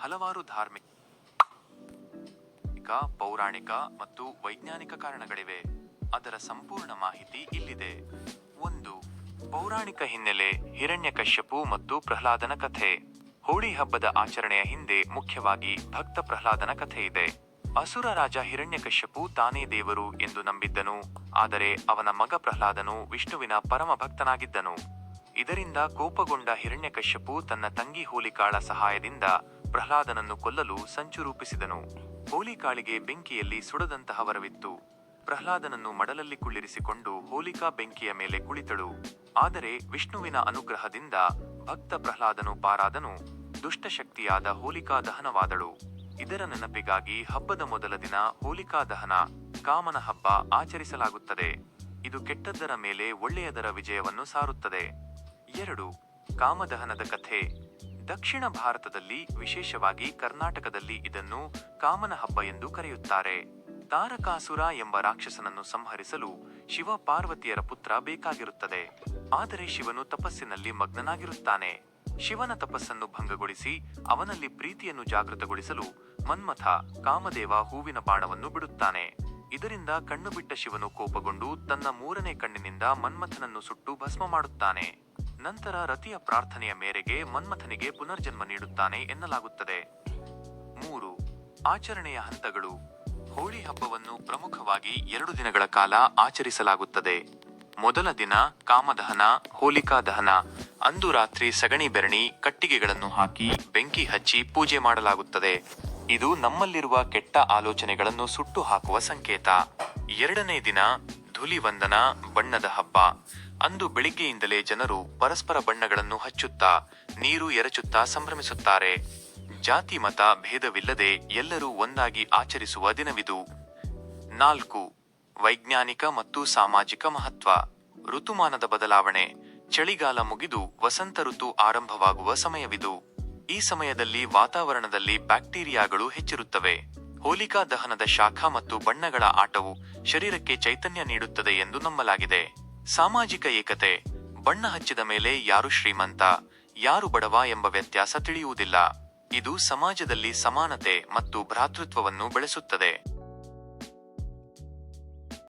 ಹಲವಾರು ಧಾರ್ಮಿಕ, ಪೌರಾಣಿಕ ಮತ್ತು ವೈಜ್ಞಾನಿಕ ಕಾರಣಗಳಿವೆ. ಅದರ ಸಂಪೂರ್ಣ ಮಾಹಿತಿ ಇಲ್ಲಿದೆ. 1. ಪೌರಾಣಿಕ ಹಿನ್ನೆಲೆ. ಹಿರಣ್ಯಕಶ್ಯಪು ಮತ್ತು ಪ್ರಹ್ಲಾದನ ಕಥೆ. ಹೋಳಿ ಹಬ್ಬದ ಆಚರಣೆಯ ಹಿಂದೆ ಮುಖ್ಯವಾಗಿ ಭಕ್ತ ಪ್ರಹ್ಲಾದನ ಕಥೆ ಇದೆ. ಅಸುರ ರಾಜ ಹಿರಣ್ಯಕಶ್ಯಪು ತಾನೇ ದೇವರು ಎಂದು ನಂಬಿದ್ದನು. ಆದರೆ ಅವನ ಮಗ ಪ್ರಹ್ಲಾದನು ವಿಷ್ಣುವಿನ ಪರಮ ಭಕ್ತನಾಗಿದ್ದನು. ಇದರಿಂದ ಕೋಪಗೊಂಡ ಹಿರಣ್ಯಕಶ್ಯಪು ತನ್ನ ತಂಗಿ ಹೋಲಿಕಾಳ ಸಹಾಯದಿಂದ ಪ್ರಹ್ಲಾದನನ್ನು ಕೊಲ್ಲಲು ಸಂಚು ರೂಪಿಸಿದನು. ಹೋಲಿಕಾಳಿಗೆ ಬೆಂಕಿಯಲ್ಲಿ ಸುಡದಂತಹ ವರವಿತ್ತು. ಪ್ರಹ್ಲಾದನನ್ನು ಮಡಲಲ್ಲಿ ಕುಳ್ಳಿರಿಸಿಕೊಂಡು ಹೋಲಿಕಾ ಬೆಂಕಿಯ ಮೇಲೆ ಕುಳಿತಳು. ಆದರೆ ವಿಷ್ಣುವಿನ ಅನುಗ್ರಹದಿಂದ ಭಕ್ತ ಪ್ರಹ್ಲಾದನು ಪಾರಾದನು. ದುಷ್ಟಶಕ್ತಿಯಾದ ಹೋಲಿಕಾ ದಹನವಾದಳು. ಇದರ ನೆನಪಿಗಾಗಿ ಹಬ್ಬದ ಮೊದಲ ದಿನ ಹೋಲಿಕಾ ದಹನ, ಕಾಮನ ಹಬ್ಬ ಆಚರಿಸಲಾಗುತ್ತದೆ. ಇದು ಕೆಟ್ಟದ್ದರ ಮೇಲೆ ಒಳ್ಳೆಯದರ ವಿಜಯವನ್ನು ಸಾರುತ್ತದೆ. 2. ಕಾಮದಹನದ ಕಥೆ. ದಕ್ಷಿಣ ಭಾರತದಲ್ಲಿ, ವಿಶೇಷವಾಗಿ ಕರ್ನಾಟಕದಲ್ಲಿ ಇದನ್ನು ಕಾಮನ ಹಬ್ಬ ಎಂದು ಕರೆಯುತ್ತಾರೆ. ತಾರಕಾಸುರ ಎಂಬ ರಾಕ್ಷಸನನ್ನು ಸಂಹರಿಸಲು ಶಿವ ಪಾರ್ವತಿಯರ ಪುತ್ರ ಬೇಕಾಗಿರುತ್ತದೆ. ಆದರೆ ಶಿವನು ತಪಸ್ಸಿನಲ್ಲಿ ಮಗ್ನನಾಗಿರುತ್ತಾನೆ. ಶಿವನ ತಪಸ್ಸನ್ನು ಭಂಗಗೊಳಿಸಿ ಅವನಲ್ಲಿ ಪ್ರೀತಿಯನ್ನು ಜಾಗೃತಗೊಳಿಸಲು ಮನ್ಮಥ, ಕಾಮದೇವ ಹೂವಿನ ಬಾಣವನ್ನು ಬಿಡುತ್ತಾನೆ. ಇದರಿಂದ ಕಣ್ಣು ಬಿಟ್ಟ ಶಿವನು ಕೋಪಗೊಂಡು ತನ್ನ 3ನೇ ಕಣ್ಣಿನಿಂದ ಮನ್ಮಥನನ್ನು ಸುಟ್ಟು ಭಸ್ಮ ಮಾಡುತ್ತಾನೆ. ನಂತರ ರತಿಯ ಪ್ರಾರ್ಥನೆಯ ಮೇರೆಗೆ ಮನ್ಮಥನಿಗೆ ಪುನರ್ಜನ್ಮ ನೀಡುತ್ತಾನೆ ಎನ್ನಲಾಗುತ್ತದೆ. 3. ಆಚರಣೆಯ ಹಂತಗಳು. ಹೋಳಿ ಹಬ್ಬವನ್ನು ಪ್ರಮುಖವಾಗಿ 2 ದಿನಗಳ ಕಾಲ ಆಚರಿಸಲಾಗುತ್ತದೆ. ಮೊದಲ ದಿನ ಕಾಮದಹನ, ಹೋಲಿಕಾ ದಹನ. ಅಂದು ರಾತ್ರಿ ಸಗಣಿ ಬೆರಣಿ, ಕಟ್ಟಿಗೆಗಳನ್ನು ಹಾಕಿ ಬೆಂಕಿ ಹಚ್ಚಿ ಪೂಜೆ ಮಾಡಲಾಗುತ್ತದೆ. ಇದು ನಮ್ಮಲ್ಲಿರುವ ಕೆಟ್ಟ ಆಲೋಚನೆಗಳನ್ನು ಸುಟ್ಟು ಹಾಕುವ ಸಂಕೇತ. 2ನೇ ದಿನ ಧೂಲಿವಂದನ, ಬಣ್ಣದ ಹಬ್ಬ. ಅಂದು ಬೆಳಿಗ್ಗೆಯಿಂದಲೇ ಜನರು ಪರಸ್ಪರ ಬಣ್ಣಗಳನ್ನು ಹಚ್ಚುತ್ತಾ, ನೀರು ಎರಚುತ್ತಾ ಸಂಭ್ರಮಿಸುತ್ತಾರೆ. ಜಾತಿ ಮತ ಭೇದವಿಲ್ಲದೆ ಎಲ್ಲರೂ ಒಂದಾಗಿ ಆಚರಿಸುವ ದಿನವಿದು. 4. ವೈಜ್ಞಾನಿಕ ಮತ್ತು ಸಾಮಾಜಿಕ ಮಹತ್ವ. ಋತುಮಾನದ ಬದಲಾವಣೆ. ಚಳಿಗಾಲ ಮುಗಿದು ವಸಂತ ಋತು ಆರಂಭವಾಗುವ ಸಮಯವಿದು. ಈ ಸಮಯದಲ್ಲಿ ವಾತಾವರಣದಲ್ಲಿ ಬ್ಯಾಕ್ಟೀರಿಯಾಗಳು ಹೆಚ್ಚಿರುತ್ತವೆ. ಹೋಲಿಕಾ ದಹನದ ಶಾಖ ಮತ್ತು ಬಣ್ಣಗಳ ಆಟವು ಶರೀರಕ್ಕೆ ಚೈತನ್ಯ ನೀಡುತ್ತದೆ ಎಂದು ನಂಬಲಾಗಿದೆ. ಸಾಮಾಜಿಕ ಏಕತೆ. ಬಣ್ಣ ಹಚ್ಚಿದ ಮೇಲೆ ಯಾರು ಶ್ರೀಮಂತ, ಯಾರು ಬಡವ ಎಂಬ ವ್ಯತ್ಯಾಸ ತಿಳಿಯುವುದಿಲ್ಲ. ಇದು ಸಮಾಜದಲ್ಲಿ ಸಮಾನತೆ ಮತ್ತು ಭ್ರಾತೃತ್ವವನ್ನು ಬೆಳೆಸುತ್ತದೆ.